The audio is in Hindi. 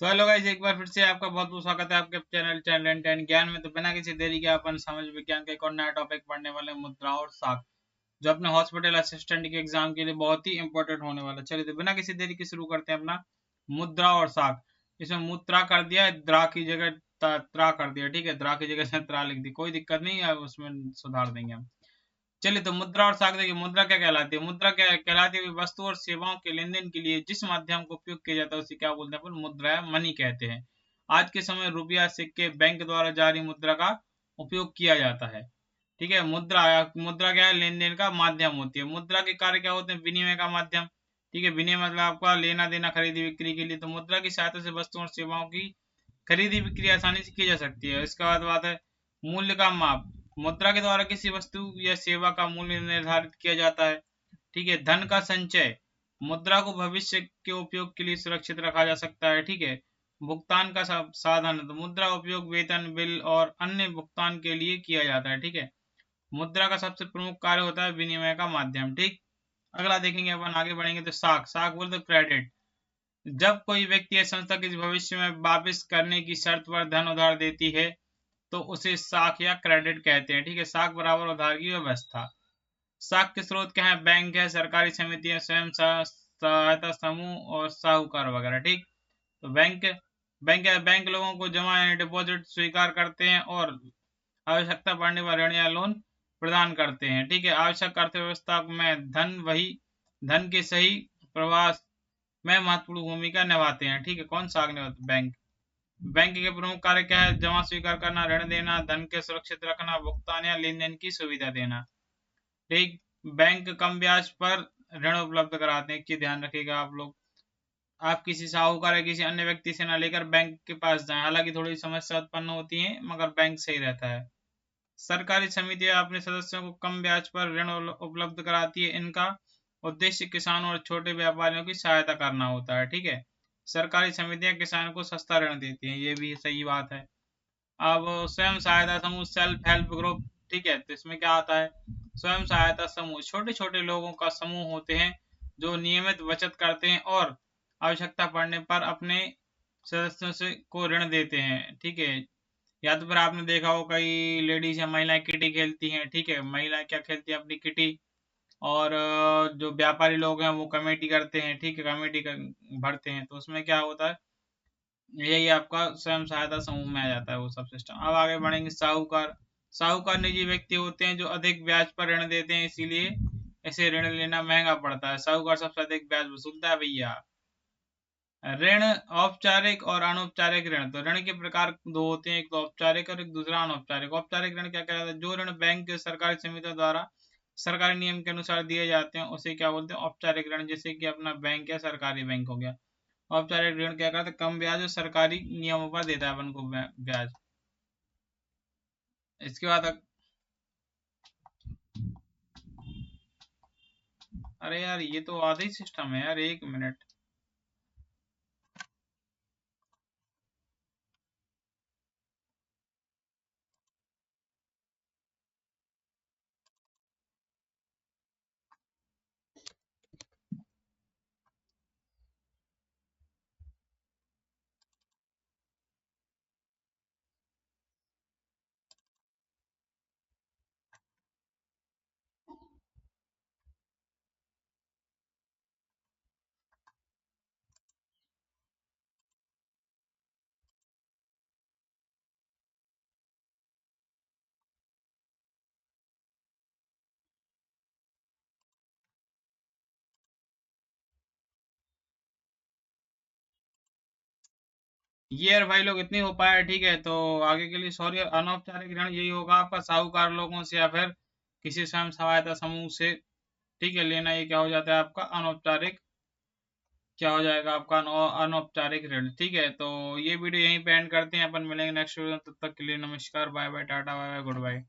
तो हेलो गाइस, एक बार फिर से आपका बहुत बहुत स्वागत है आपके चैनल टैलेंट एंड ज्ञान में। तो बिना किसी देरी के अपन समाज विज्ञान का एक और नया टॉपिक पढ़ने वाले हैं, मुद्रा और साख, जो अपने हॉस्पिटल असिस्टेंट के एग्जाम के लिए बहुत ही इंपॉर्टेंट होने वाला है। चलिए तो बिना किसी देरी के शुरू करते हैं अपना मुद्रा और साख। इसमें मुद्रा कर दिया, द्रा की जगह त्रा कर दिया, ठीक है, द्रा की जगह से त्रा लिख दी, कोई दिक्कत नहीं है, उसमें सुधार देंगे हम। चलिए तो मुद्रा और साख देखिए, मुद्रा क्या कहलाती है। मुद्रा क्या कहलाती है? वस्तु और सेवाओं के लेन देन के लिए जिस माध्यम का उपयोग किया जाता है उसे क्या बोलते हैं अपन? मुद्रा या मनी कहते हैं। आज के समय रुपया, सिक्के, बैंक द्वारा जारी मुद्रा का उपयोग किया जाता है। ठीक है, मुद्रा क्या है? लेन देन का माध्यम होती है। मुद्रा के कार्य क्या होते हैं? विनिमय का माध्यम। ठीक है, विनिमय मतलब आपका लेना देना, खरीदी बिक्री के लिए। तो मुद्रा की सहायता से वस्तुओं और सेवाओं की खरीदी बिक्री आसानी से की जा सकती है। इसके बाद बात है मूल्य का माप। मुद्रा के द्वारा किसी वस्तु या सेवा का मूल्य निर्धारित किया जाता है। ठीक है, धन का संचय। मुद्रा को भविष्य के उपयोग के लिए सुरक्षित रखा जा सकता है। ठीक है, भुगतान का साधन। तो मुद्रा उपयोग वेतन, बिल और अन्य भुगतान के लिए किया जाता है। ठीक है, मुद्रा का सबसे प्रमुख कार्य होता है विनिमय का माध्यम। ठीक, अगला देखेंगे अपन, आगे बढ़ेंगे तो साख। साख बोल तो क्रेडिट। जब कोई व्यक्ति या संस्था किसी भविष्य में वापस करने की शर्त पर धन उधार देती है तो उसे साख या क्रेडिट कहते हैं। ठीक है, साख बराबर उधार की व्यवस्था। साख के स्रोत क्या है? बैंक है, सरकारी समितियां, स्वयं सहायता समूह और साहूकार वगैरह। ठीक, तो बैंक है, बैंक लोगों को जमा यानी डिपॉजिट स्वीकार करते हैं और आवश्यकता पड़ने पर ऋण या लोन प्रदान करते हैं। ठीक है, आवश्यक अर्थव्यवस्था में धन के सही प्रवाह में महत्वपूर्ण भूमिका निभाते हैं। ठीक है, कौन सा निभाते? बैंक। बैंक के प्रमुख कार्य क्या है? जमा स्वीकार करना, ऋण देना, धन के सुरक्षित रखना, भुगतान या लेन देन की सुविधा देना। ठीक, बैंक कम ब्याज पर ऋण उपलब्ध कराते हैं कि ध्यान रखिएगा आप लोग। आप किसी साहूकार या किसी अन्य व्यक्ति से ना लेकर बैंक के पास जाएं, हालांकि थोड़ी समस्या उत्पन्न होती है मगर बैंक सही रहता है। सरकारी समितियां अपने सदस्यों को कम ब्याज पर ऋण उपलब्ध कराती है। इनका उद्देश्य किसानों और छोटे व्यापारियों की सहायता करना होता है। ठीक है, सरकारी समितियां किसानों को सस्ता ऋण देती हैं, ये भी सही बात है। अब स्वयं सहायता समूह, सेल्फ हेल्प ग्रुप। ठीक है, तो इसमें क्या आता है? स्वयं सहायता समूह छोटे छोटे लोगों का समूह होते हैं जो नियमित बचत करते हैं और आवश्यकता पड़ने पर अपने सदस्यों से को ऋण देते हैं। ठीक है, या तो फिर आपने देखा हो कई लेडीज या महिलाएं किटी खेलती हैं। ठीक है, महिलाएं क्या खेलती हैं? अपनी किटी। और जो व्यापारी लोग हैं वो कमेटी करते हैं। ठीक है, भरते हैं, तो उसमें क्या होता है? यही आपका स्वयं सहायता समूह में आ जाता है वो सब सिस्टम। अब आगे बढ़ेंगे साहूकार। साहूकार निजी व्यक्ति होते हैं जो अधिक ब्याज पर ऋण देते हैं, इसीलिए ऐसे ऋण लेना महंगा पड़ता है। साहूकार सबसे अधिक ब्याज वसूलता है भैया। ऋण औपचारिक और अनौपचारिक ऋण। तो ऋण के प्रकार दो होते हैं, एक तो औपचारिक और एक दूसरा अनौपचारिक। औपचारिक ऋण क्या कहलाता है? जो ऋण बैंक सरकारी समितियों द्वारा सरकारी नियम के अनुसार दिए जाते हैं उसे क्या बोलते हैं? औपचारिक ऋण। जैसे कि अपना बैंक या सरकारी बैंक हो गया। औपचारिक ऋण क्या करता है? कम ब्याज और सरकारी नियमों पर देता है अपन को ब्याज। इसके बाद अरे यार, ये तो आधा ही सिस्टम है यार, एक मिनट। ये यार भाई लोग इतनी हो पाया, ठीक है, तो आगे के लिए सॉरी। अनौपचारिक ऋण यही होगा आपका साहूकार लोगों से या फिर किसी स्वयं सहायता समूह से। ठीक है, लेना, ये क्या हो जाता है आपका? अनौपचारिक। क्या हो जाएगा आपका? अनौपचारिक ऋण। ठीक है, तो ये वीडियो यहीं पे एंड करते हैं, अपन मिलेंगे नेक्स्ट वीडियो, तब तक के लिए नमस्कार, bye bye, tata, bye bye, good bye.